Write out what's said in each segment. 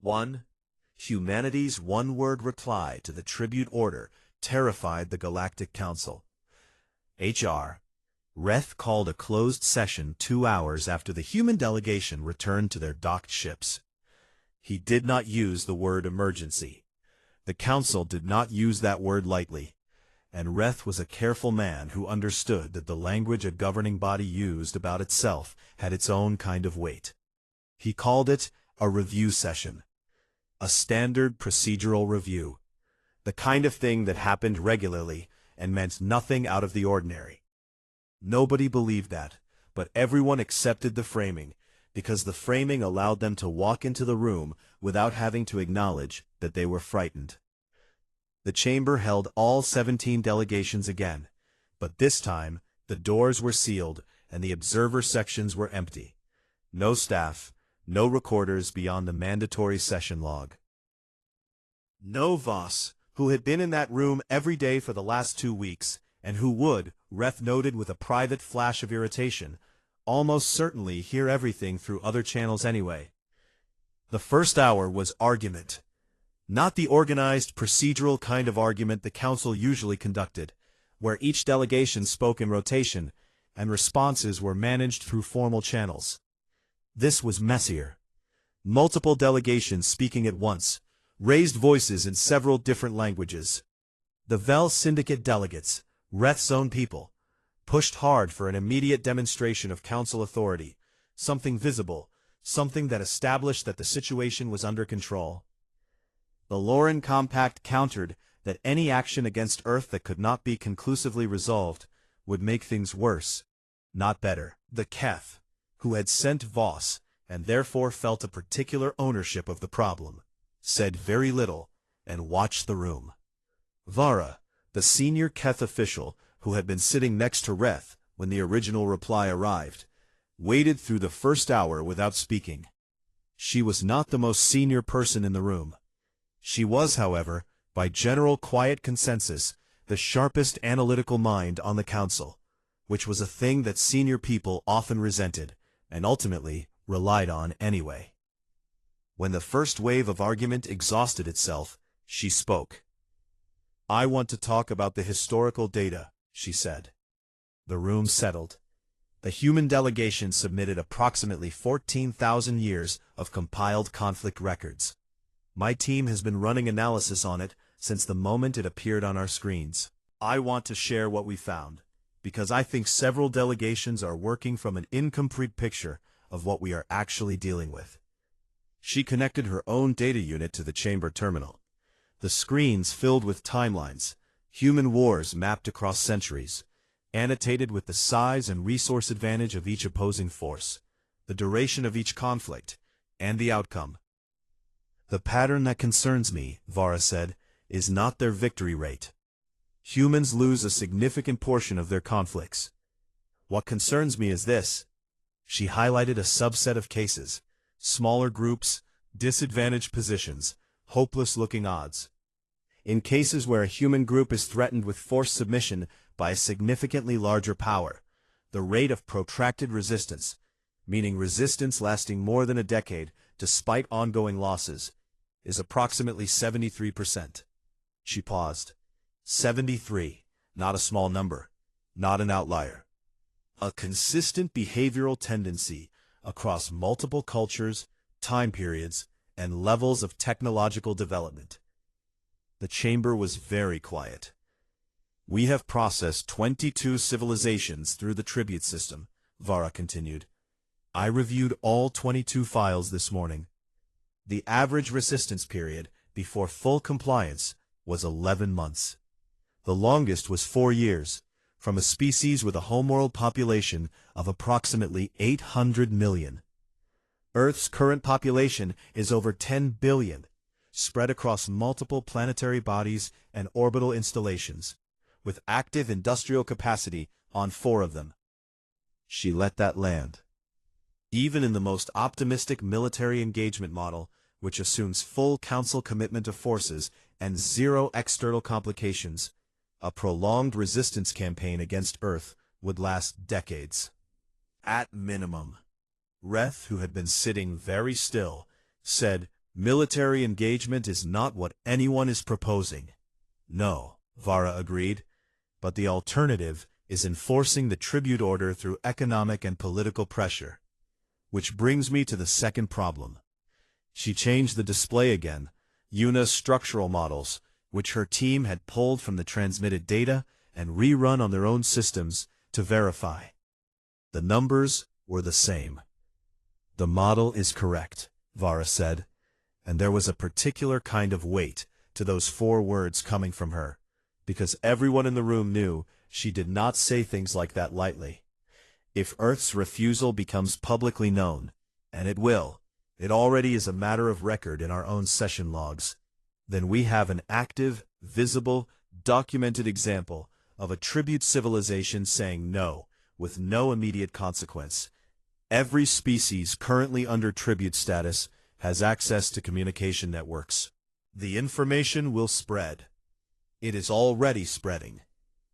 1. Humanity's one-word reply to the tribute order terrified the Galactic Council. H.R. Reth called a closed session 2 hours after the human delegation returned to their docked ships. He did not use the word emergency. The Council did not use that word lightly, and Reth was a careful man who understood that the language a governing body used about itself had its own kind of weight. He called it a review session, a standard procedural review, the kind of thing that happened regularly and meant nothing out of the ordinary. Nobody believed that, but everyone accepted the framing, because the framing allowed them to walk into the room without having to acknowledge that they were frightened. The chamber held all 17 delegations again, but this time the doors were sealed and the observer sections were empty. No staff, no recorders beyond the mandatory session log. No Voss, who had been in that room every day for the last 2 weeks, and who would, Reth noted with a private flash of irritation, almost certainly hear everything through other channels anyway. The first hour was argument. Not the organized, procedural kind of argument the Council usually conducted, where each delegation spoke in rotation, and responses were managed through formal channels. This was messier. Multiple delegations speaking at once, raised voices in several different languages. The Vel Syndicate delegates, Reth's own people, pushed hard for an immediate demonstration of Council authority, something visible, something that established that the situation was under control. The Loran Compact countered that any action against Earth that could not be conclusively resolved would make things worse, not better. The Keth, who had sent Voss and therefore felt a particular ownership of the problem, said very little and watched the room. Vara, the senior Keth official who had been sitting next to Reth when the original reply arrived, waited through the first hour without speaking. She was not the most senior person in the room. She was, however, by general quiet consensus, the sharpest analytical mind on the Council, which was a thing that senior people often resented, and ultimately relied on anyway. When the first wave of argument exhausted itself, she spoke. "I want to talk about the historical data," she said. The room settled. The human delegation submitted approximately 14,000 years of compiled conflict records. My team has been running analysis on it since the moment it appeared on our screens. I want to share what we found, because I think several delegations are working from an incomplete picture of what we are actually dealing with. She connected her own data unit to the chamber terminal. The screens filled with timelines, human wars mapped across centuries, annotated with the size and resource advantage of each opposing force, the duration of each conflict, and the outcome. "The pattern that concerns me," Vara said, "is not their victory rate. Humans lose a significant portion of their conflicts. What concerns me is this." She highlighted a subset of cases, smaller groups, disadvantaged positions, hopeless-looking odds. In cases where a human group is threatened with forced submission by a significantly larger power, the rate of protracted resistance, meaning resistance lasting more than a decade despite ongoing losses, is approximately 73%. She paused. 73, not a small number, not an outlier. A consistent behavioral tendency across multiple cultures, time periods, and levels of technological development. The chamber was very quiet. "We have processed 22 civilizations through the tribute system," Vara continued. "I reviewed all 22 files this morning. The average resistance period before full compliance was 11 months. The longest was 4 years, from a species with a homeworld population of approximately 800 million. Earth's current population is over 10 billion, spread across multiple planetary bodies and orbital installations, with active industrial capacity on 4 of them." She let that land. Even in the most optimistic military engagement model, which assumes full Council commitment of forces and 0 external complications, a prolonged resistance campaign against Earth would last decades. At minimum. Reth, who had been sitting very still, said, Military engagement is not what anyone is proposing. No, Vara agreed, but the alternative is enforcing the tribute order through economic and political pressure. Which brings me to the second problem. She changed the display again, Yuna's structural models, which her team had pulled from the transmitted data and rerun on their own systems to verify. The numbers were the same. The model is correct, Vara said, and there was a particular kind of weight to those 4 words coming from her, because everyone in the room knew she did not say things like that lightly. If Earth's refusal becomes publicly known, and it will, it already is a matter of record in our own session logs, then we have an active, visible, documented example of a tribute civilization saying no, with no immediate consequence. Every species currently under tribute status has access to communication networks. The information will spread. It is already spreading.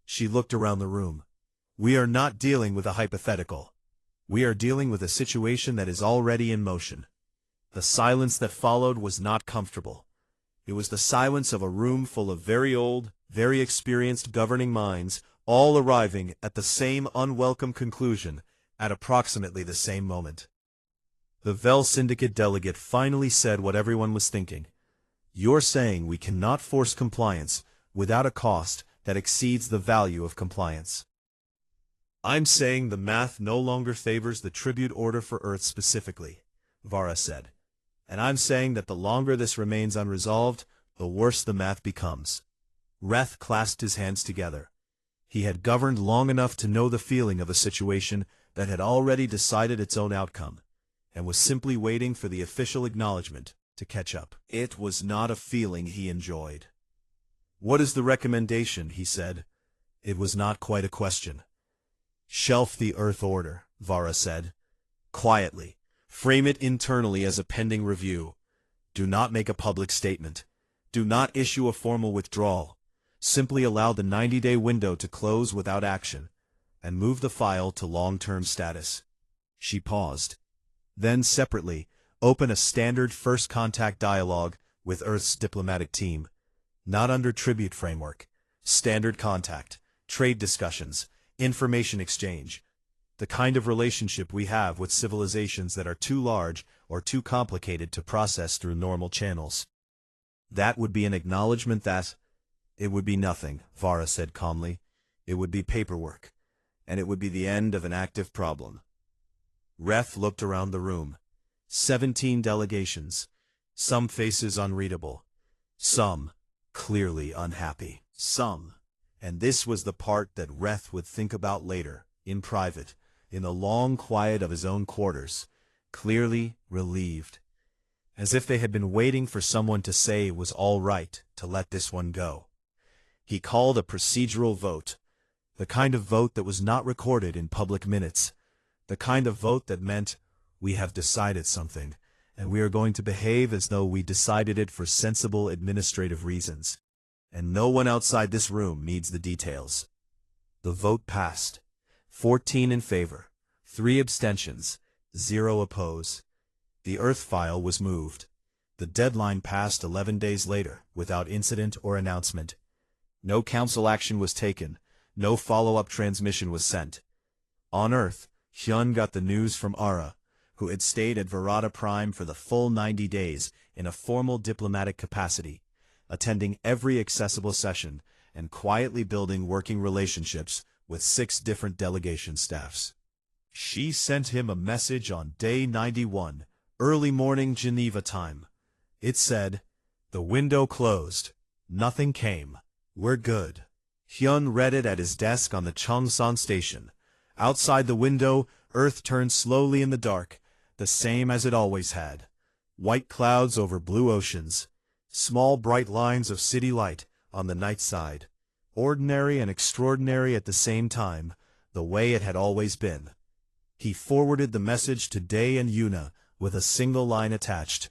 She looked around the room. We are not dealing with a hypothetical. We are dealing with a situation that is already in motion. The silence that followed was not comfortable. It was the silence of a room full of very old, very experienced governing minds, all arriving at the same unwelcome conclusion at approximately the same moment. The Vel Syndicate delegate finally said what everyone was thinking. You're saying we cannot force compliance without a cost that exceeds the value of compliance. I'm saying the math no longer favors the tribute order for Earth specifically, Vara said. And I'm saying that the longer this remains unresolved, the worse the math becomes. Reth clasped his hands together. He had governed long enough to know the feeling of a situation that had already decided its own outcome, and was simply waiting for the official acknowledgement to catch up. It was not a feeling he enjoyed. What is the recommendation, he said. It was not quite a question. Shelf the Earth order, Vara said. Quietly. Frame it internally as a pending review. Do not make a public statement. Do not issue a formal withdrawal. Simply allow the 90-day window to close without action, and move the file to long-term status. She paused. Then, separately, open a standard first contact dialogue with Earth's diplomatic team. Not under tribute framework. Standard contact, trade discussions, information exchange. The kind of relationship we have with civilizations that are too large or too complicated to process through normal channels. That would be an acknowledgement that... It would be nothing, Vara said calmly. It would be paperwork, and it would be the end of an active problem. Reth looked around the room. 17 delegations. Some faces unreadable. Some clearly unhappy. Some, and this was the part that Reth would think about later, in private, in the long quiet of his own quarters, clearly relieved. As if they had been waiting for someone to say it was all right to let this one go. He called a procedural vote, the kind of vote that was not recorded in public minutes, the kind of vote that meant, we have decided something, and we are going to behave as though we decided it for sensible administrative reasons. And no one outside this room needs the details. The vote passed. 14 in favor, 3 abstentions, 0 oppose. The Earth file was moved. The deadline passed 11 days later, without incident or announcement. No council action was taken, no follow-up transmission was sent. On Earth, Hyun got the news from Ara, who had stayed at Verada Prime for the full 90 days in a formal diplomatic capacity, attending every accessible session and quietly building working relationships with 6 different delegation staffs. She sent him a message on day 91, early morning Geneva time. It said, "The window closed. Nothing came. We're good." Hyun read it at his desk on the Cheongsan station. Outside the window, Earth turned slowly in the dark, the same as it always had. White clouds over blue oceans. Small bright lines of city light on the night side. Ordinary and extraordinary at the same time, the way it had always been. He forwarded the message to Day and Yuna with a single line attached.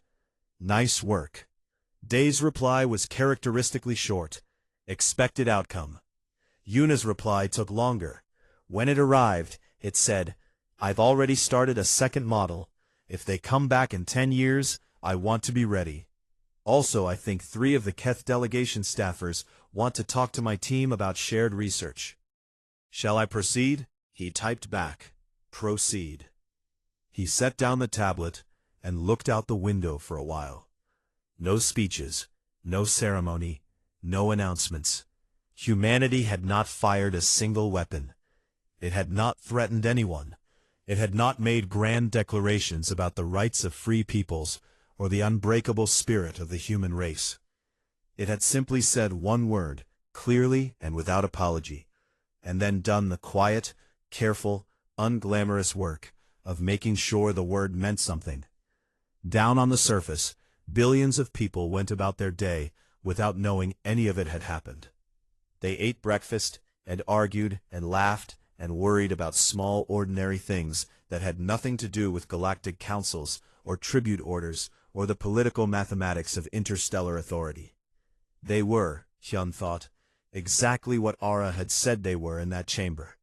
Nice work. Day's reply was characteristically short. Expected outcome. Yuna's reply took longer. When it arrived, it said, I've already started a second model. If they come back in 10 years, I want to be ready. Also, I think 3 of the Keth delegation staffers want to talk to my team about shared research. Shall I proceed? He typed back. Proceed. He set down the tablet and looked out the window for a while. No speeches, no ceremony, no announcements. Humanity had not fired a single weapon. It had not threatened anyone. It had not made grand declarations about the rights of free peoples or the unbreakable spirit of the human race. It had simply said one word, clearly and without apology, and then done the quiet, careful, unglamorous work of making sure the word meant something. Down on the surface, billions of people went about their day without knowing any of it had happened. They ate breakfast and argued and laughed and worried about small ordinary things that had nothing to do with galactic councils or tribute orders or the political mathematics of interstellar authority. They were, Hyun thought, exactly what Aura had said they were in that chamber.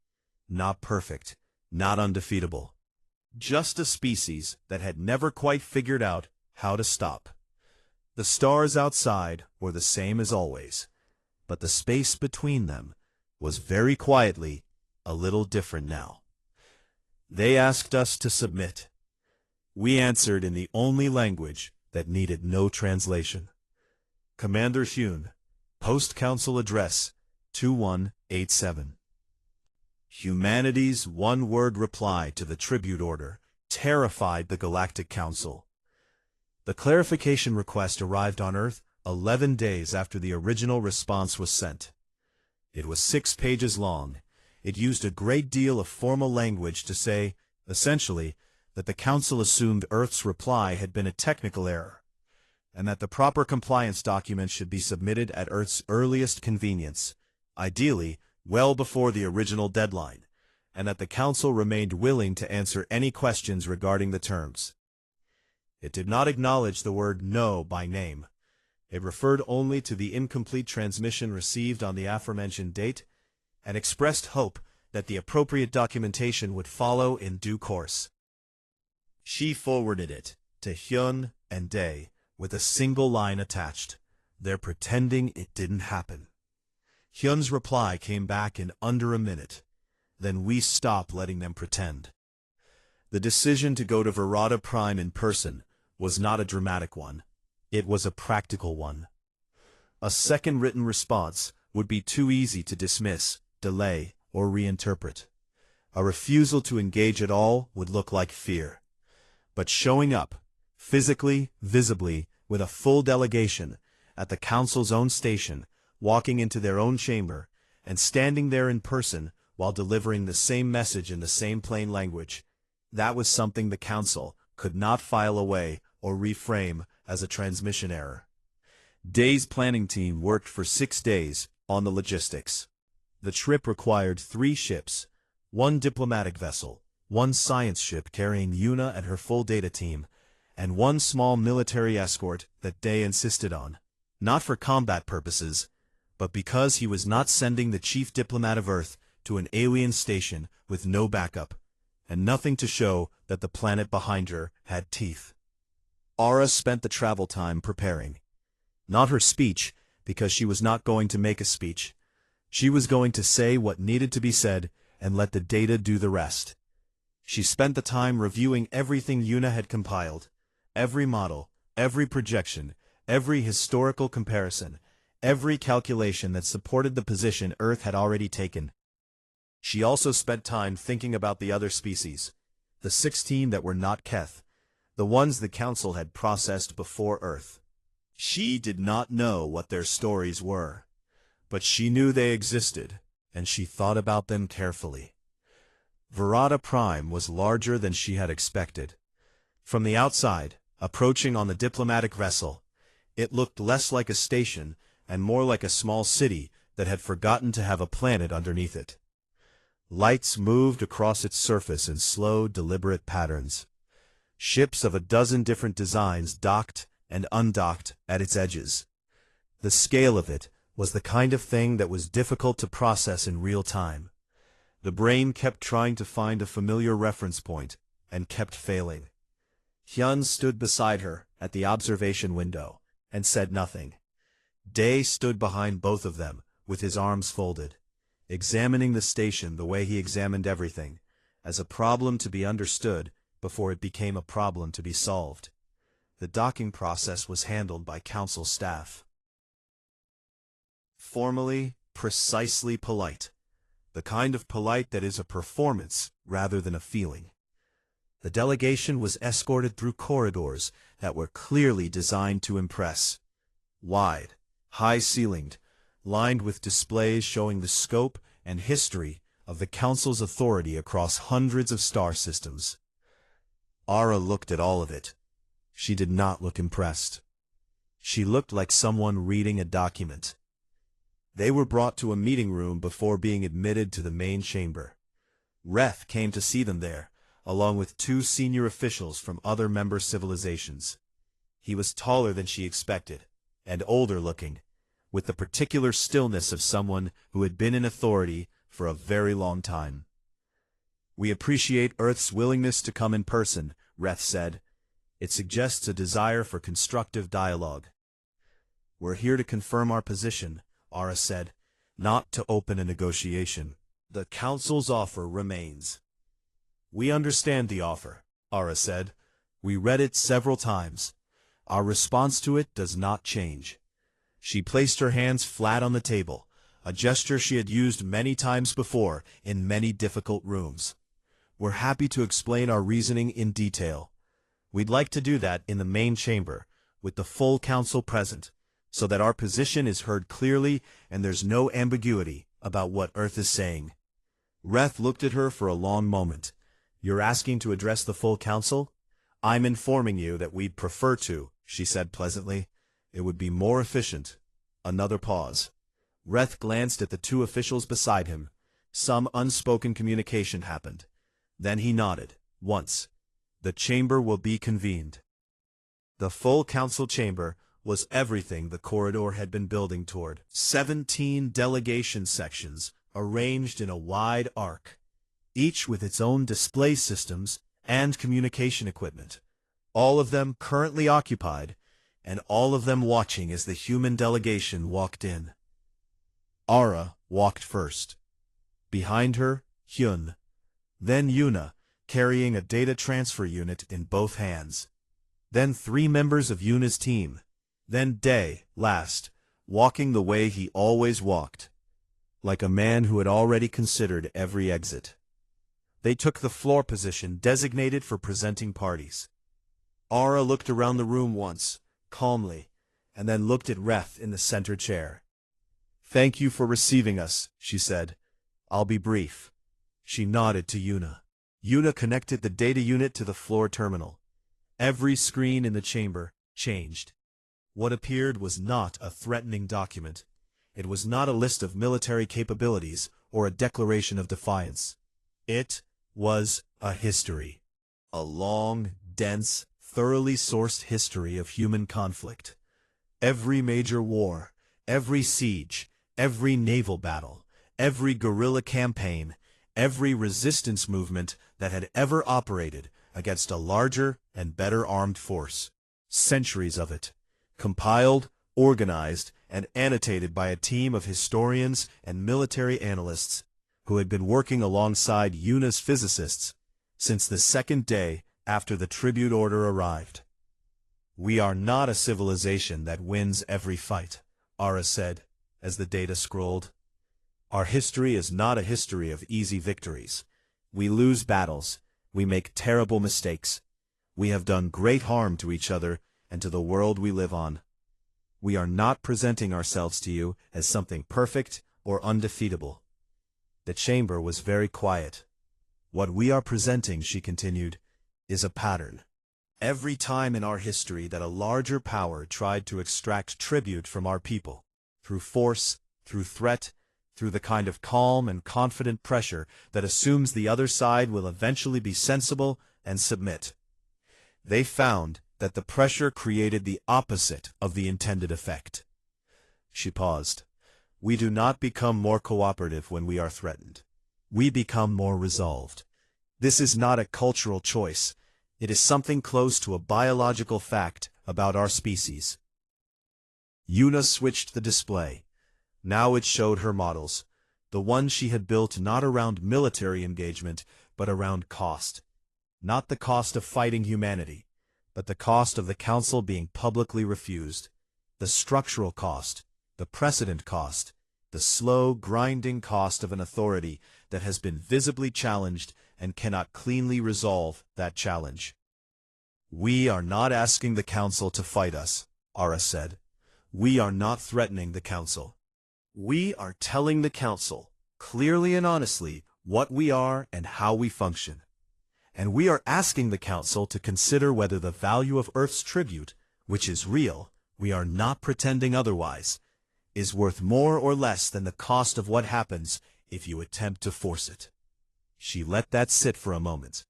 Not perfect, not undefeatable. Just a species that had never quite figured out how to stop. The stars outside were the same as always, but the space between them was very quietly a little different now. They asked us to submit. We answered in the only language that needed no translation. Commander Hyun, Post-Council Address 2187. Humanity's one-word reply to the tribute order terrified the Galactic Council. The clarification request arrived on Earth 11 days after the original response was sent. It was 6 pages long. It used a great deal of formal language to say, essentially, that the Council assumed Earth's reply had been a technical error, and that the proper compliance documents should be submitted at Earth's earliest convenience, ideally well before the original deadline, and that the Council remained willing to answer any questions regarding the terms. It did not acknowledge the word "no" by name. It referred only to the incomplete transmission received on the aforementioned date, and expressed hope that the appropriate documentation would follow in due course. She forwarded it to Hyun and Dae with a single line attached. They're pretending it didn't happen. Hyun's reply came back in under a minute. Then we stop letting them pretend. The decision to go to Verada Prime in person was not a dramatic one. It was a practical one. A second written response would be too easy to dismiss, delay, or reinterpret. A refusal to engage at all would look like fear. But showing up, physically, visibly, with a full delegation, at the Council's own station, walking into their own chamber, and standing there in person while delivering the same message in the same plain language, that was something the Council could not file away or reframe as a transmission error. Dae's planning team worked for 6 days on the logistics. The trip required 3 ships, 1 diplomatic vessel, 1 science ship carrying Yuna and her full data team, and 1 small military escort that Dae insisted on, not for combat purposes, but because he was not sending the chief diplomat of Earth to an alien station with no backup, and nothing to show that the planet behind her had teeth. Aura spent the travel time preparing. Not her speech, because she was not going to make a speech. She was going to say what needed to be said and let the data do the rest. She spent the time reviewing everything Yuna had compiled, every model, every projection, every historical comparison, every calculation that supported the position Earth had already taken. She also spent time thinking about the other species, the 16 that were not Keth, the ones the Council had processed before Earth. She did not know what their stories were, but she knew they existed, and she thought about them carefully. Verada Prime was larger than she had expected. From the outside, approaching on the diplomatic vessel, it looked less like a station and more like a small city that had forgotten to have a planet underneath it. Lights moved across its surface in slow, deliberate patterns. Ships of a dozen different designs docked and undocked at its edges. The scale of it was the kind of thing that was difficult to process in real time. The brain kept trying to find a familiar reference point, and kept failing. Hyun stood beside her at the observation window and said nothing. Dae stood behind both of them, with his arms folded, examining the station the way he examined everything, as a problem to be understood before it became a problem to be solved. The docking process was handled by council staff. Formally, precisely polite. The kind of polite that is a performance rather than a feeling. The delegation was escorted through corridors that were clearly designed to impress. Wide, high-ceilinged, lined with displays showing the scope and history of the Council's authority across hundreds of star systems. Ara looked at all of it. She did not look impressed. She looked like someone reading a document. They were brought to a meeting room before being admitted to the main chamber. Reth came to see them there, along with 2 senior officials from other member civilizations. He was taller than she expected, and older-looking, with the particular stillness of someone who had been in authority for a very long time. "We appreciate Earth's willingness to come in person," Reth said. "It suggests a desire for constructive dialogue." "We're here to confirm our position," Ara said, "not to open a negotiation. The Council's offer remains." "We understand the offer," Ara said. "We read it several times. Our response to it does not change." She placed her hands flat on the table, a gesture she had used many times before in many difficult rooms. "We're happy to explain our reasoning in detail. We'd like to do that in the main chamber, with the full council present, so that our position is heard clearly and there's no ambiguity about what Earth is saying." Reth looked at her for a long moment. "You're asking to address the full council? I'm informing you that we'd prefer to," she said pleasantly. "It would be more efficient." Another pause. Reth glanced at the 2 officials beside him. Some unspoken communication happened. Then he nodded, once. "The chamber will be convened." The full council chamber was everything the corridor had been building toward. 17 delegation sections arranged in a wide arc, each with its own display systems and communication equipment, all of them currently occupied, and all of them watching as the human delegation walked in. Ara walked first. Behind her, Hyun. Then Yuna, carrying a data transfer unit in both hands. Then 3 members of Yuna's team. Then Dae, last, walking the way he always walked, like a man who had already considered every exit. They took the floor position designated for presenting parties. Ara looked around the room once, calmly, and then looked at Reth in the center chair. "Thank you for receiving us," she said. "I'll be brief." She nodded to Yuna. Yuna connected the data unit to the floor terminal. Every screen in the chamber changed. What appeared was not a threatening document. It was not a list of military capabilities or a declaration of defiance. It was a history. A long, dense, thoroughly sourced history of human conflict. Every major war, every siege, every naval battle, every guerrilla campaign, every resistance movement that had ever operated against a larger and better armed force. Centuries of it. Compiled, organized, and annotated by a team of historians and military analysts who had been working alongside Yuna's physicists since the second day after the tribute order arrived. "We are not a civilization that wins every fight," Ara said, as the data scrolled. "Our history is not a history of easy victories. We lose battles. We make terrible mistakes. We have done great harm to each other and to the world we live on. We are not presenting ourselves to you as something perfect or undefeatable." The chamber was very quiet. "What we are presenting," she continued, "is a pattern. Every time in our history that a larger power tried to extract tribute from our people, through force, through threat, through the kind of calm and confident pressure that assumes the other side will eventually be sensible and submit, they found that the pressure created the opposite of the intended effect." She paused. "We do not become more cooperative when we are threatened. We become more resolved. This is not a cultural choice. It is something close to a biological fact about our species. Yuna switched the display. Now it showed her models, the ones she had built not around military engagement, but around cost. Not the cost of fighting humanity, but the cost of the Council being publicly refused. The structural cost, the precedent cost, the slow, grinding cost of an authority that has been visibly challenged and cannot cleanly resolve that challenge. We are not asking the Council to fight us, Ara said. We are not threatening the Council. We are telling the Council, clearly and honestly, what we are and how we function. And we are asking the Council to consider whether the value of Earth's tribute, which is real, we are not pretending otherwise, is worth more or less than the cost of what happens if you attempt to force it. She let that sit for a moment.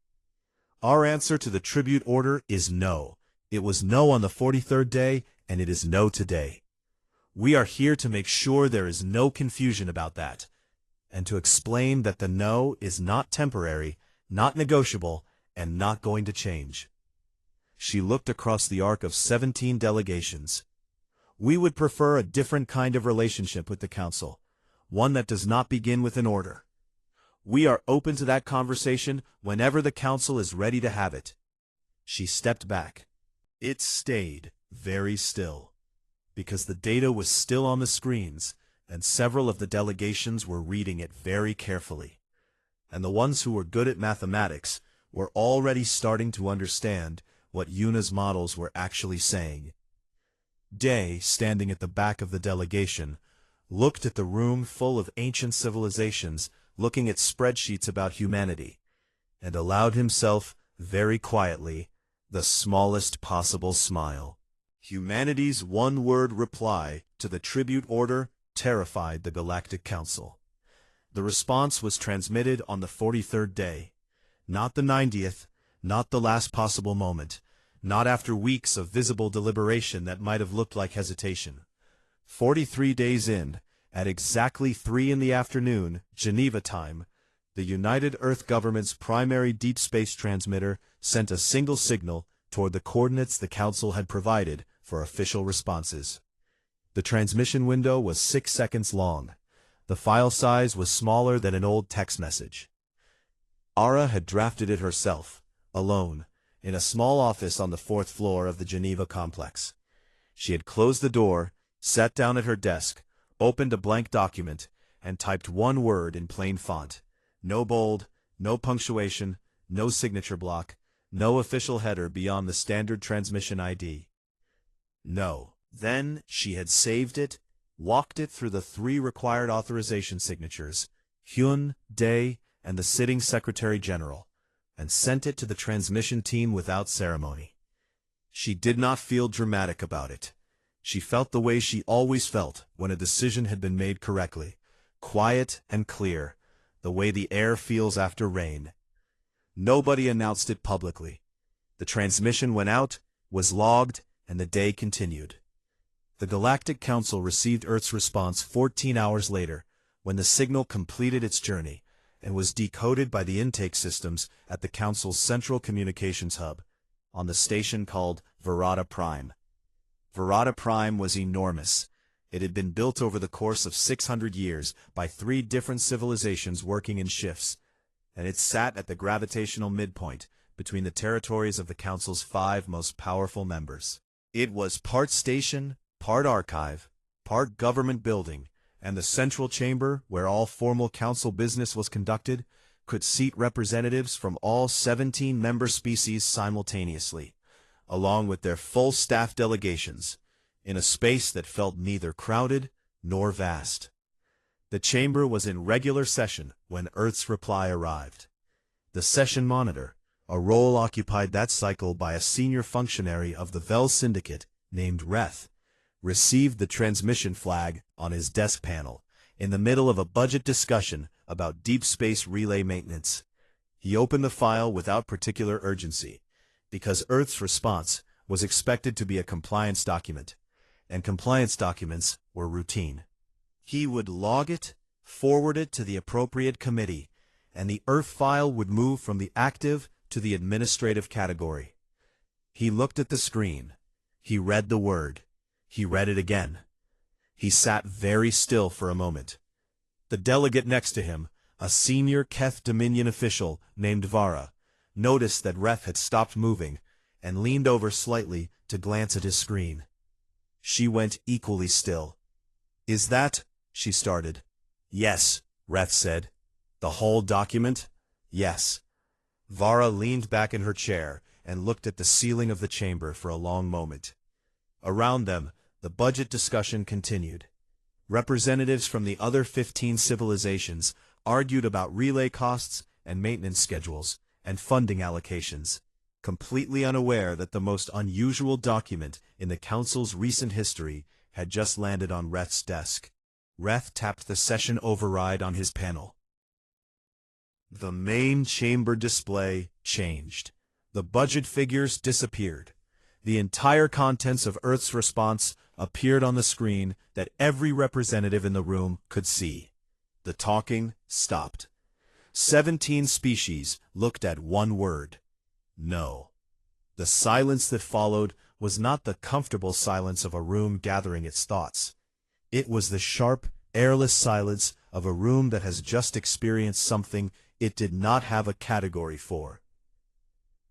Our answer to the tribute order is no. It was no on the 43rd day, and it is no today. We are here to make sure there is no confusion about that, and to explain that the no is not temporary, not negotiable, and not going to change. She looked across the arc of 17 delegations. We would prefer a different kind of relationship with the Council, one that does not begin with an order. We are open to that conversation whenever the Council is ready to have it. She stepped back. It stayed very still, because the data was still on the screens, and several of the delegations were reading it very carefully. And the ones who were good at mathematics were already starting to understand what Yuna's models were actually saying. Day, standing at the back of the delegation, looked at the room full of ancient civilizations, looking at spreadsheets about humanity, and allowed himself, very quietly, the smallest possible smile. Humanity's one-word reply to the tribute order terrified the Galactic Council. The response was transmitted on the 43rd day, not the 90th, not the last possible moment, not after weeks of visible deliberation that might have looked like hesitation. 43 days in, at exactly 3 in the afternoon, Geneva time, the United Earth Government's primary deep space transmitter sent a single signal toward the coordinates the Council had provided for official responses. The transmission window was 6 seconds long. The file size was smaller than an old text message. Ara had drafted it herself, alone, in a small office on the 4th floor of the Geneva complex. She had closed the door, sat down at her desk, opened a blank document, and typed one word in plain font. No bold, no punctuation, no signature block, no official header beyond the standard transmission ID. No. Then she had saved it, walked it through the 3 required authorization signatures, Hyun, Dae, and the sitting Secretary General, and sent it to the transmission team without ceremony. She did not feel dramatic about it. She felt the way she always felt when a decision had been made correctly, quiet and clear, the way the air feels after rain. Nobody announced it publicly. The transmission went out, was logged, and the day continued. The Galactic Council received Earth's response 14 hours later, when the signal completed its journey, and was decoded by the intake systems at the Council's central communications hub, on the station called Verada Prime. Verada Prime was enormous. It had been built over the course of 600 years by 3 different civilizations working in shifts, and it sat at the gravitational midpoint between the territories of the Council's 5 most powerful members. It was part station, part archive, part government building, and the central chamber, where all formal Council business was conducted, could seat representatives from all 17 member species simultaneously, along with their full staff delegations, in a space that felt neither crowded nor vast. The chamber was in regular session when Earth's reply arrived. The session monitor, a role occupied that cycle by a senior functionary of the Vel Syndicate named Reth, received the transmission flag on his desk panel, in the middle of a budget discussion about deep space relay maintenance. He opened the file without particular urgency, because Earth's response was expected to be a compliance document, and compliance documents were routine. He would log it, forward it to the appropriate committee, and the Earth file would move from the active to the administrative category. He looked at the screen. He read the word. He read it again. He sat very still for a moment. The delegate next to him, a senior Keth Dominion official named Vara, noticed that Reth had stopped moving and leaned over slightly to glance at his screen. She went equally still. "Is that?" she started. "Yes," Reth said. "The whole document?" "Yes." Vara leaned back in her chair and looked at the ceiling of the chamber for a long moment. Around them, the budget discussion continued. Representatives from the other 15 civilizations argued about relay costs and maintenance schedules and funding allocations, completely unaware that the most unusual document in the Council's recent history had just landed on Reth's desk. Reth tapped the session override on his panel. The main chamber display changed. The budget figures disappeared. The entire contents of Earth's response appeared on the screen that every representative in the room could see. The talking stopped. 17 species looked at one word: no. The silence that followed was not the comfortable silence of a room gathering its thoughts. It was the sharp, airless silence of a room that has just experienced something it did not have a category for.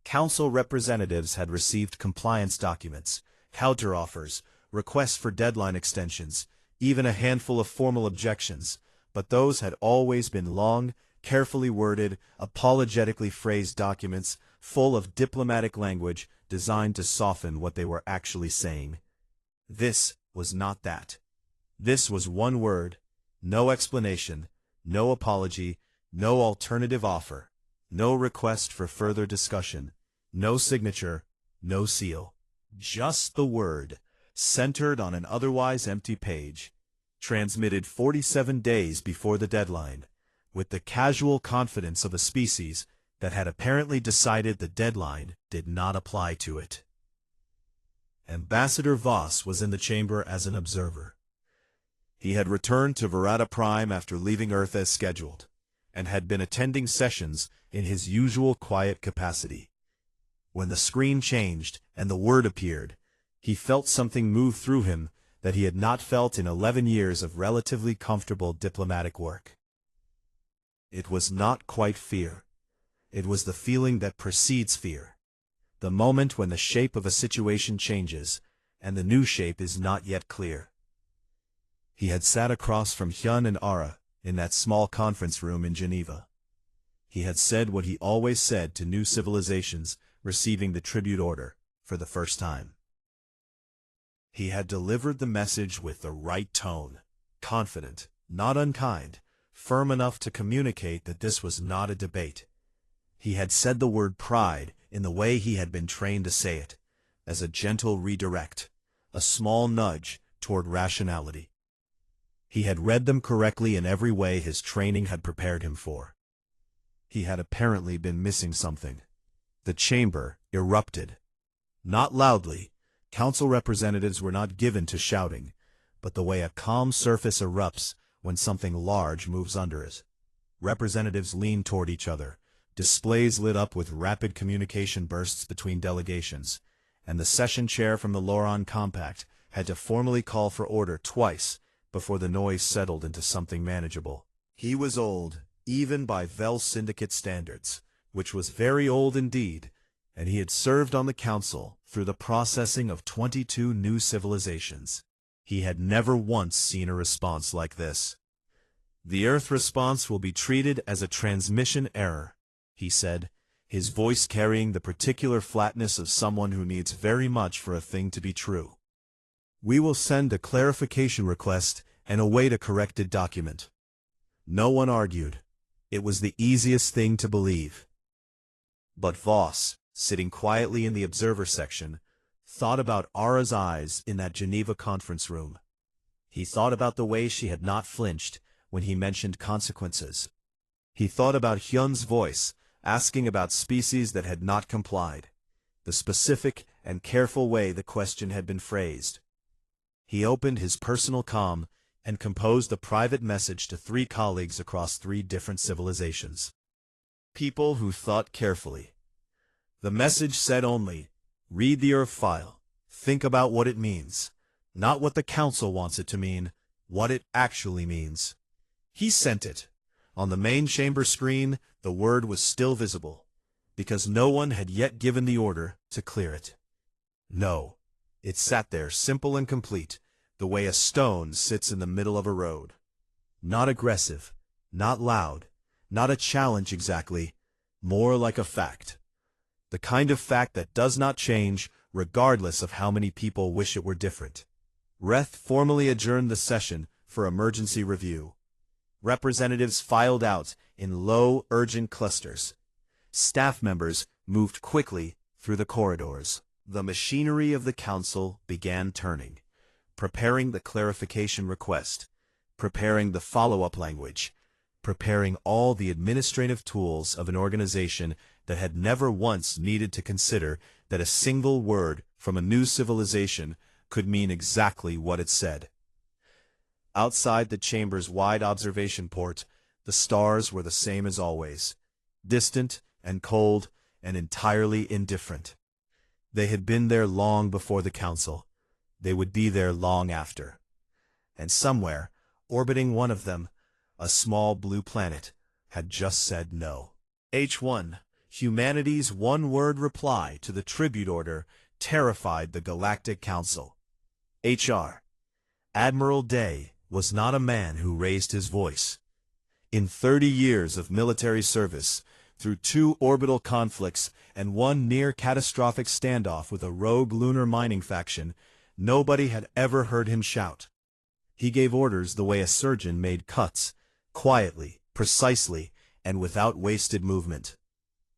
Council representatives had received compliance documents, counteroffers, requests for deadline extensions, even a handful of formal objections, but those had always been long, carefully worded, apologetically phrased documents full of diplomatic language designed to soften what they were actually saying. This was not that. This was one word, no explanation, no apology, no alternative offer, no request for further discussion, no signature, no seal. Just the word, centered on an otherwise empty page, transmitted 47 days before the deadline, with the casual confidence of a species that had apparently decided the deadline did not apply to it. Ambassador Voss was in the chamber as an observer. He had returned to Verada Prime after leaving Earth as scheduled, and had been attending sessions in his usual quiet capacity. When the screen changed and the word appeared, he felt something move through him that he had not felt in 11 years of relatively comfortable diplomatic work. It was not quite fear. It was the feeling that precedes fear, the moment when the shape of a situation changes and the new shape is not yet clear. He had sat across from Hyun and Ara in that small conference room in Geneva. He had said what he always said to new civilizations receiving the tribute order for the first time. He had delivered the message with the right tone, confident, not unkind, firm enough to communicate that this was not a debate. He had said the word pride in the way he had been trained to say it, as a gentle redirect, a small nudge toward rationality. He had read them correctly in every way his training had prepared him for. He had apparently been missing something. The chamber erupted. Not loudly. Council representatives were not given to shouting, but the way a calm surface erupts when something large moves under it. Representatives leaned toward each other, displays lit up with rapid communication bursts between delegations, and the session chair from the Loron Compact had to formally call for order twice before the noise settled into something manageable. He was old, even by Vel Syndicate standards, which was very old indeed, and he had served on the council through the processing of 22 new civilizations. He had never once seen a response like this. "The Earth response will be treated as a transmission error," he said, his voice carrying the particular flatness of someone who needs very much for a thing to be true. "We will send a clarification request and await a corrected document." No one argued. It was the easiest thing to believe. But Voss, sitting quietly in the observer section, thought about Ara's eyes in that Geneva conference room. He thought about the way she had not flinched when he mentioned consequences. He thought about Hyun's voice, asking about species that had not complied, the specific and careful way the question had been phrased. He opened his personal comm and composed a private message to 3 colleagues across 3 different civilizations. People who thought carefully. The message said only, read the Earth file. Think about what it means. Not what the Council wants it to mean, what it actually means. He sent it. On the main chamber screen, the word was still visible, because no one had yet given the order to clear it. No, it sat there simple and complete, the way a stone sits in the middle of a road. Not aggressive, not loud, not a challenge exactly, more like a fact. The kind of fact that does not change, regardless of how many people wish it were different. Reth formally adjourned the session for emergency review. Representatives filed out in low, urgent clusters. Staff members moved quickly through the corridors. The machinery of the council began turning, preparing the clarification request, preparing the follow-up language, preparing all the administrative tools of an organization that had never once needed to consider that a single word from a new civilization could mean exactly what it said. Outside the chamber's wide observation port, the stars were the same as always, distant and cold and entirely indifferent. They had been there long before the council. They would be there long after. And somewhere, orbiting one of them, a small blue planet, had just said no. H1. Humanity's one-word reply to the tribute order terrified the Galactic Council. HR. Admiral Day was not a man who raised his voice. In 30 years of military service, through 2 orbital conflicts and 1 near-catastrophic standoff with a rogue lunar mining faction, nobody had ever heard him shout. He gave orders the way a surgeon made cuts, quietly, precisely, and without wasted movement.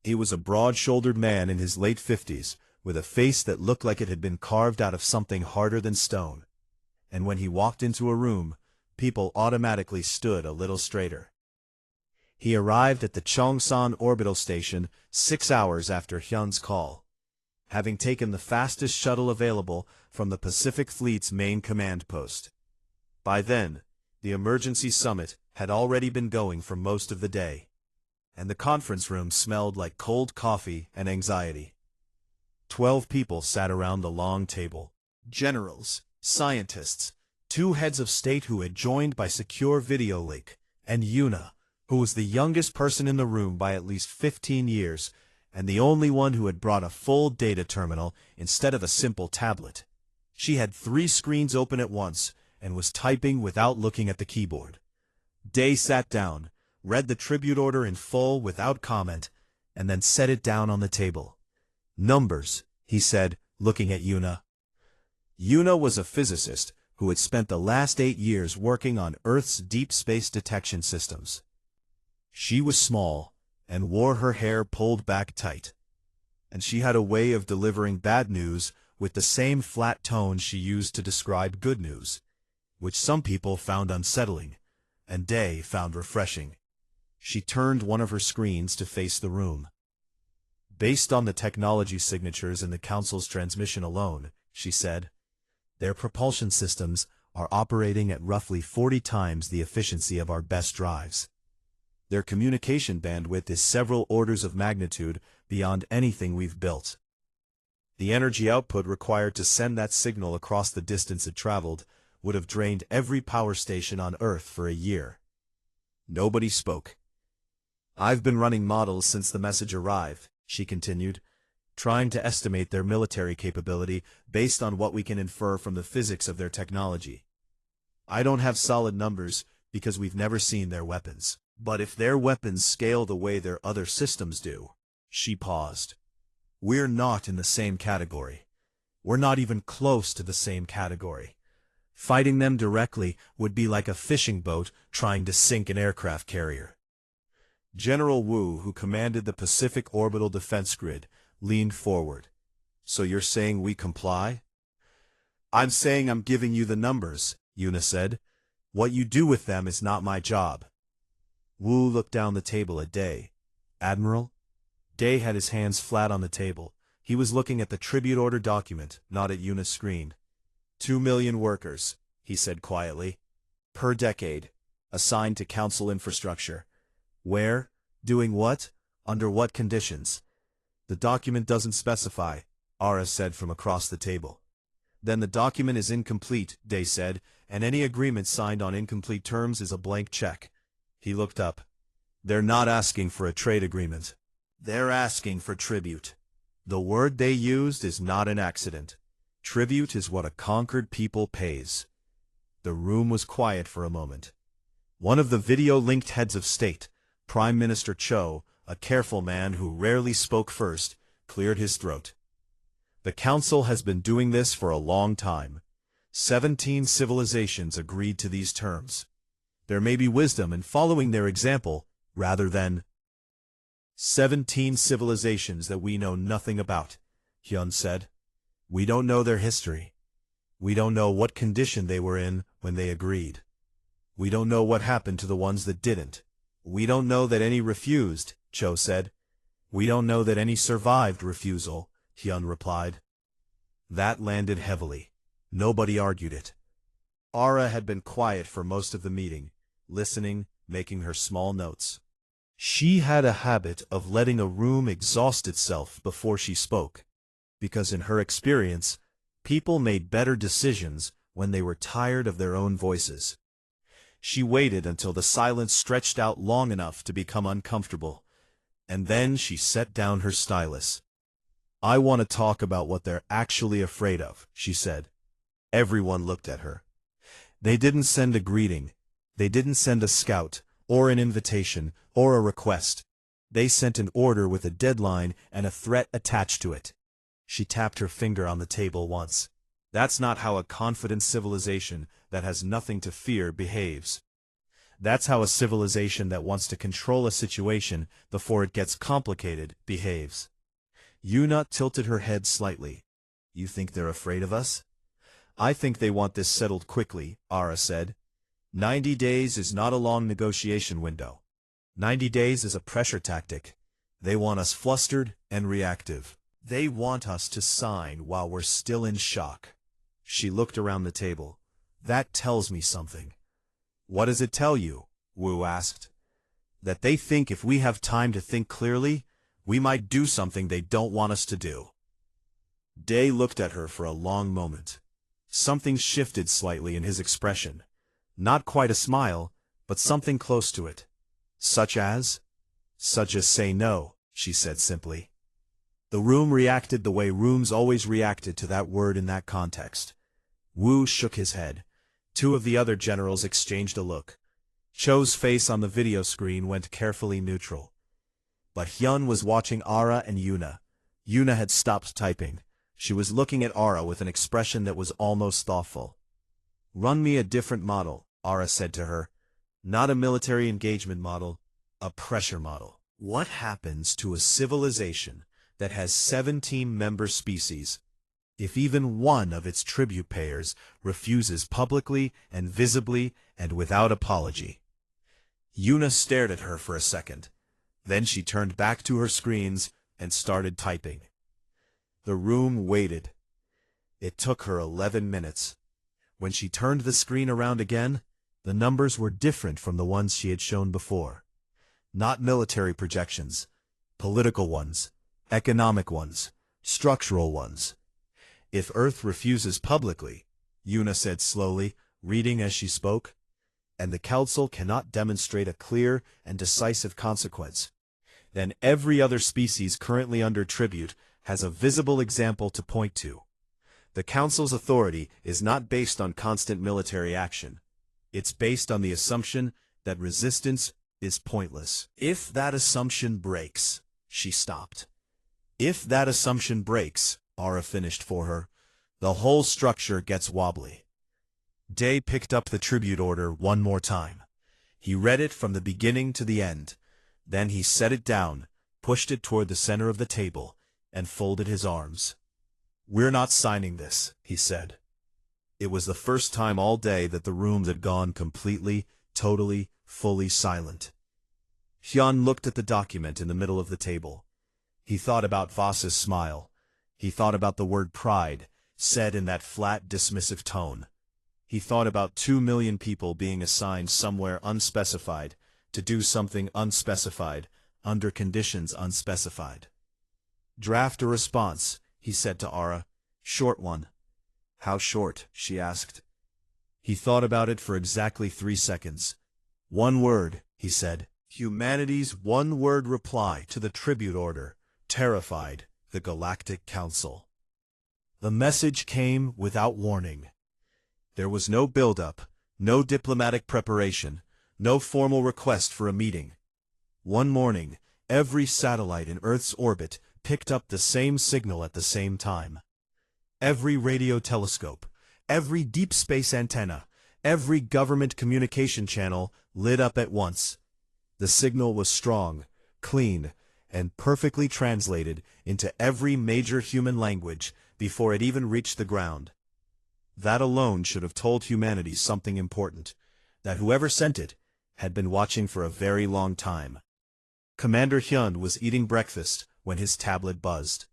He was a broad-shouldered man in his late 50s, with a face that looked like it had been carved out of something harder than stone. And when he walked into a room, people automatically stood a little straighter. He arrived at the Chongsan orbital station 6 hours after Hyun's call, having taken the fastest shuttle available from the Pacific Fleet's main command post. By then, the emergency summit had already been going for most of the day, and the conference room smelled like cold coffee and anxiety. 12 people sat around the long table. Generals, scientists, 2 heads of state who had joined by secure video link, and Yuna, who was the youngest person in the room by at least 15 years, and the only one who had brought a full data terminal instead of a simple tablet. She had 3 screens open at once, and was typing without looking at the keyboard. Day sat down, read the tribute order in full without comment, and then set it down on the table. Numbers, he said, looking at Yuna. Yuna was a physicist who had spent the last 8 years working on Earth's deep space detection systems. She was small, and wore her hair pulled back tight. And she had a way of delivering bad news with the same flat tone she used to describe good news, which some people found unsettling, and Day found refreshing. She turned one of her screens to face the room. Based on the technology signatures in the Council's transmission alone, she said, their propulsion systems are operating at roughly 40 times the efficiency of our best drives. Their communication bandwidth is several orders of magnitude beyond anything we've built. The energy output required to send that signal across the distance it traveled would have drained every power station on Earth for a year. Nobody spoke. I've been running models since the message arrived, she continued, trying to estimate their military capability based on what we can infer from the physics of their technology. I don't have solid numbers because we've never seen their weapons. But if their weapons scale the way their other systems do, she paused. We're not in the same category. We're not even close to the same category. Fighting them directly would be like a fishing boat trying to sink an aircraft carrier. General Wu, who commanded the Pacific Orbital Defense Grid, leaned forward. So you're saying we comply? I'm saying I'm giving you the numbers, Yuna said. What you do with them is not my job. Wu looked down the table at Day. Admiral? Day had his hands flat on the table. He was looking at the tribute order document, not at Yuna's screen. 2 million workers, he said quietly. Per decade. Assigned to Council infrastructure. Where? Doing what? Under what conditions? The document doesn't specify, Ara said from across the table. Then the document is incomplete, Day said, and any agreement signed on incomplete terms is a blank check. He looked up. They're not asking for a trade agreement. They're asking for tribute. The word they used is not an accident. Tribute is what a conquered people pays. The room was quiet for a moment. One of the video-linked heads of state, Prime Minister Cho, a careful man who rarely spoke first, cleared his throat. The Council has been doing this for a long time. 17 civilizations agreed to these terms. There may be wisdom in following their example, rather than 17 civilizations that we know nothing about, Hyun said. We don't know their history. We don't know what condition they were in when they agreed. We don't know what happened to the ones that didn't. We don't know that any refused, Cho said. We don't know that any survived refusal, Hyun replied. That landed heavily. Nobody argued it. Ara had been quiet for most of the meeting, listening, making her small notes. She had a habit of letting a room exhaust itself before she spoke, because in her experience, people made better decisions when they were tired of their own voices. She waited until the silence stretched out long enough to become uncomfortable, and then she set down her stylus. I want to talk about what they're actually afraid of, she said. Everyone looked at her. They didn't send a greeting. They didn't send a scout, or an invitation, or a request. They sent an order with a deadline and a threat attached to it. She tapped her finger on the table once. That's not how a confident civilization that has nothing to fear behaves. That's how a civilization that wants to control a situation before it gets complicated behaves. Yuna tilted her head slightly. You think they're afraid of us? I think they want this settled quickly, Ara said. 90 days is not a long negotiation window. 90 days is a pressure tactic. They want us flustered and reactive. They want us to sign while we're still in shock. She looked around the table. That tells me something. What does it tell you? Wu asked. That they think if we have time to think clearly, we might do something they don't want us to do. Day looked at her for a long moment. Something shifted slightly in his expression. Not quite a smile, but something close to it. Such as? Such as say no, she said simply. The room reacted the way rooms always reacted to that word in that context. Wu shook his head. Two of the other generals exchanged a look. Cho's face on the video screen went carefully neutral. But Hyun was watching Ara and Yuna. Yuna had stopped typing. She was looking at Ara with an expression that was almost thoughtful. Run me a different model, Ara said to her. Not a military engagement model, a pressure model. What happens to a civilization that has 17 member species if even one of its tribute payers refuses publicly and visibly and without apology? Yuna stared at her for a second. Then she turned back to her screens and started typing. The room waited. It took her 11 minutes. When she turned the screen around again, the numbers were different from the ones she had shown before. Not military projections, political ones, economic ones, structural ones. If Earth refuses publicly, Yuna said slowly, reading as she spoke, and the Council cannot demonstrate a clear and decisive consequence, then every other species currently under tribute has a visible example to point to. The Council's authority is not based on constant military action. It's based on the assumption that resistance is pointless. If that assumption breaks, she stopped. If that assumption breaks, Ara finished for her, the whole structure gets wobbly. Day picked up the tribute order one more time. He read it from the beginning to the end. Then he set it down, pushed it toward the center of the table, and folded his arms. We're not signing this, he said. It was the first time all day that the room had gone completely, totally, fully silent. Hyun looked at the document in the middle of the table. He thought about Voss's smile. He thought about the word pride, said in that flat, dismissive tone. He thought about 2 million people being assigned somewhere unspecified, to do something unspecified, under conditions unspecified. "Draft a response," he said to Ara. "Short one." "How short?" she asked. He thought about it for exactly 3 seconds. "One word," he said. "Humanity's one-word reply to the tribute order terrified the Galactic Council." The message came without warning. There was no build-up, no diplomatic preparation, no formal request for a meeting. One morning, every satellite in Earth's orbit picked up the same signal at the same time. Every radio telescope, every deep space antenna, every government communication channel lit up at once. The signal was strong, clean, and perfectly translated into every major human language before it even reached the ground. That alone should have told humanity something important, that whoever sent it had been watching for a very long time. Commander Hyun was eating breakfast when his tablet buzzed.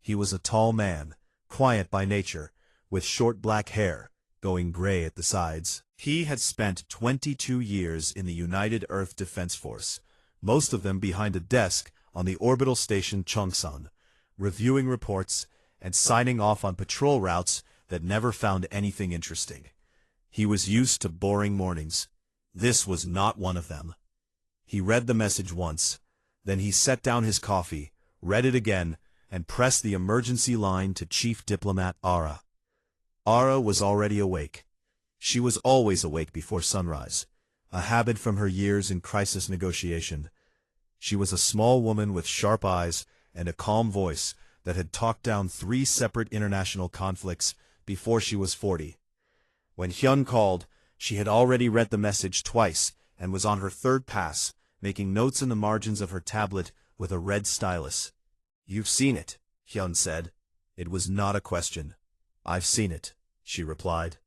He was a tall man, quiet by nature, with short black hair, going gray at the sides. He had spent 22 years in the United Earth Defense Force, most of them behind a desk on the orbital station Cheongsan, reviewing reports and signing off on patrol routes that never found anything interesting. He was used to boring mornings. This was not one of them. He read the message once, then he set down his coffee, read it again, and pressed the emergency line to Chief Diplomat Ara. Ara was already awake. She was always awake before sunrise, a habit from her years in crisis negotiation. She was a small woman with sharp eyes and a calm voice that had talked down 3 separate international conflicts before she was 40. When Hyun called, she had already read the message twice and was on her 3rd pass, making notes in the margins of her tablet with a red stylus. "You've seen it," Hyun said. It was not a question. "I've seen it," she replied.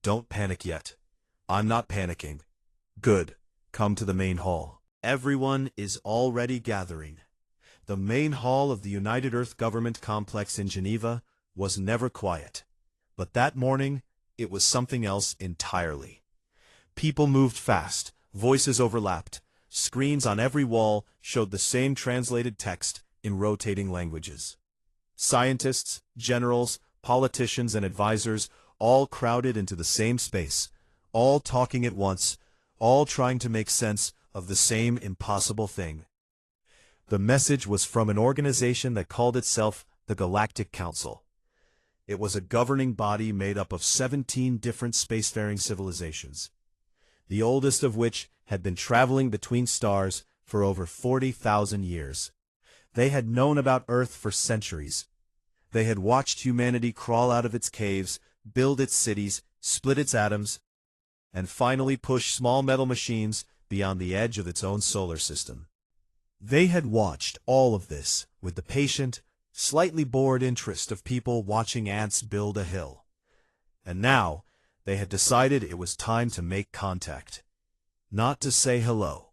"Don't panic yet." "I'm not panicking." "Good. Come to the main hall." Everyone is already gathering. The main hall of the United Earth Government Complex in Geneva was never quiet. But that morning, it was something else entirely. People moved fast, voices overlapped, screens on every wall showed the same translated text in rotating languages. Scientists, generals, politicians, and advisors all crowded into the same space, all talking at once, all trying to make sense of the same impossible thing. The message was from an organization that called itself the Galactic Council. It was a governing body made up of 17 different spacefaring civilizations, the oldest of which had been traveling between stars for over 40,000 years. They had known about Earth for centuries. They had watched humanity crawl out of its caves, build its cities, split its atoms, and finally push small metal machines beyond the edge of its own solar system. They had watched all of this with the patient, slightly bored interest of people watching ants build a hill. And now, they had decided it was time to make contact. Not to say hello.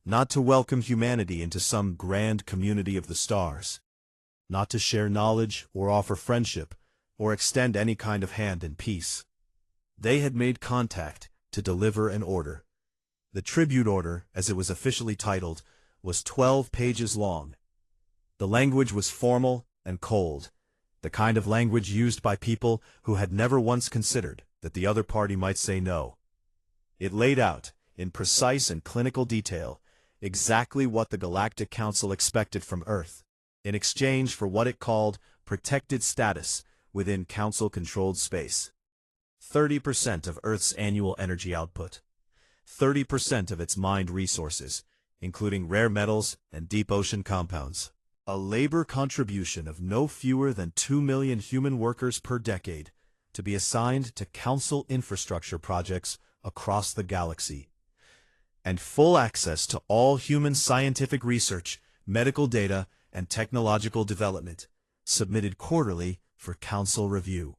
Not to welcome humanity into some grand community of the stars. Not to share knowledge or offer friendship or extend any kind of hand in peace. They had made contact to deliver an order. The tribute order, as it was officially titled, was 12 pages long. The language was formal and cold, the kind of language used by people who had never once considered that the other party might say no. It laid out, in precise and clinical detail, exactly what the Galactic Council expected from Earth, in exchange for what it called protected status within Council-controlled space. 30% of Earth's annual energy output. 30% of its mined resources, including rare metals and deep ocean compounds. A labor contribution of no fewer than 2 million human workers per decade to be assigned to Council infrastructure projects across the galaxy. And full access to all human scientific research, medical data, and technological development, submitted quarterly for Council review.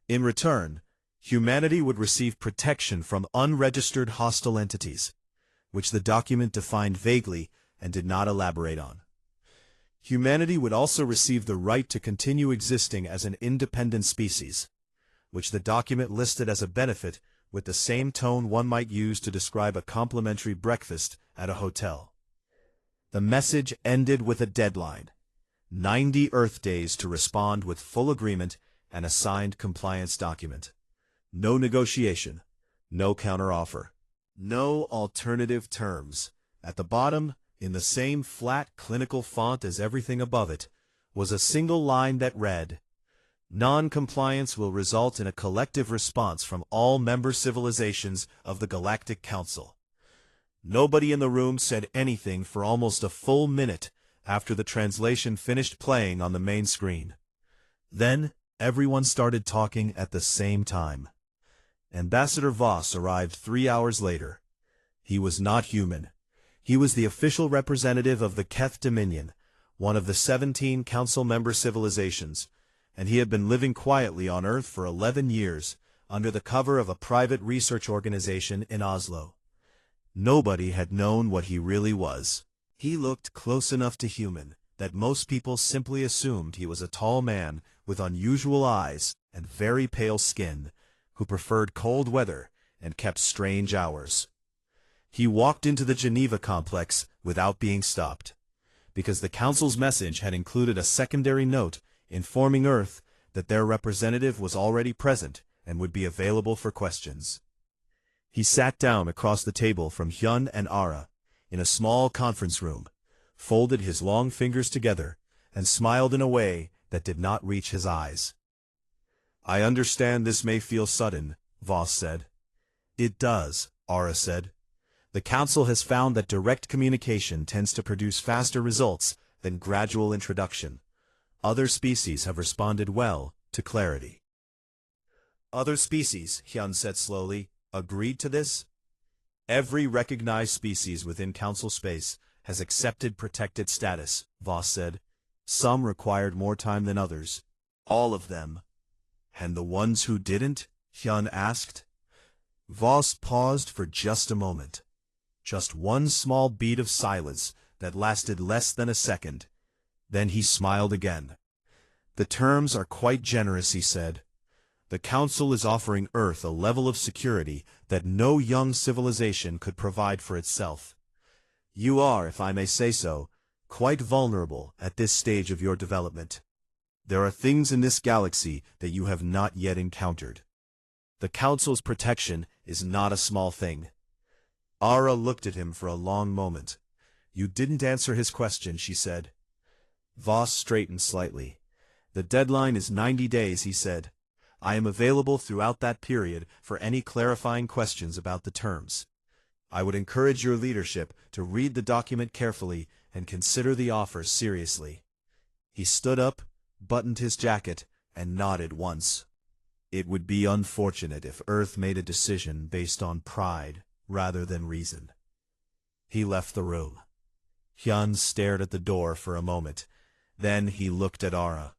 In return, humanity would receive protection from unregistered hostile entities, which the document defined vaguely and did not elaborate on. Humanity would also receive the right to continue existing as an independent species, which the document listed as a benefit with the same tone one might use to describe a complimentary breakfast at a hotel. The message ended with a deadline, 90 Earth days to respond with full agreement and a signed compliance document. No negotiation, no counteroffer, no alternative terms. At the bottom, in the same flat clinical font as everything above it, was a single line that read, "Non-compliance will result in a collective response from all member civilizations of the Galactic Council." Nobody in the room said anything for almost a full minute after the translation finished playing on the main screen. Then, everyone started talking at the same time. Ambassador Voss arrived 3 hours later. He was not human. He was the official representative of the Keth Dominion, one of the 17 Council member civilizations, and he had been living quietly on Earth for 11 years, under the cover of a private research organization in Oslo. Nobody had known what he really was. He looked close enough to human that most people simply assumed he was a tall man with unusual eyes and very pale skin, who preferred cold weather and kept strange hours. He walked into the Geneva complex without being stopped, because the Council's message had included a secondary note informing Earth that their representative was already present and would be available for questions. He sat down across the table from Hyun and Ara, in a small conference room, folded his long fingers together, and smiled in a way that did not reach his eyes. "I understand this may feel sudden," Voss said. "It does," Ara said. "The Council has found that direct communication tends to produce faster results than gradual introduction. Other species have responded well to clarity." "Other species," Hyun said slowly, "agreed to this?" "Every recognized species within Council space has accepted protected status," Voss said. "Some required more time than others." "All of them." "And the ones who didn't?" Hyun asked. Voss paused for just a moment. Just one small beat of silence that lasted less than a second. Then he smiled again. "The terms are quite generous," he said. "The Council is offering Earth a level of security that no young civilization could provide for itself. You are, if I may say so, quite vulnerable at this stage of your development. There are things in this galaxy that you have not yet encountered. The Council's protection is not a small thing." Ara looked at him for a long moment. "You didn't answer his question," she said. Voss straightened slightly. "The deadline is 90 days, he said. I am available throughout that period for any clarifying questions about the terms. I would encourage your leadership to read the document carefully and consider the offer seriously." He stood up, buttoned his jacket, and nodded once. It would be unfortunate if Earth made a decision based on pride rather than reason. He left the room. Hyun stared at the door for a moment. Then he looked at Ara.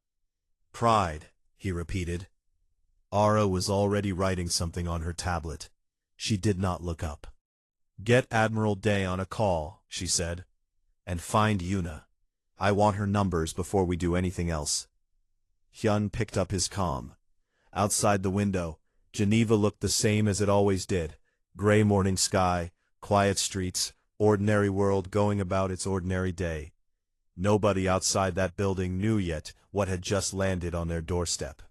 "Pride," he repeated. Ara was already writing something on her tablet. She did not look up. "Get Admiral Day on a call," she said. "And find Yuna. I want her numbers before we do anything else." Hyun picked up his comm. Outside the window, Geneva looked the same as it always did. Gray morning sky, quiet streets, ordinary world going about its ordinary day. Nobody outside that building knew yet what had just landed on their doorstep.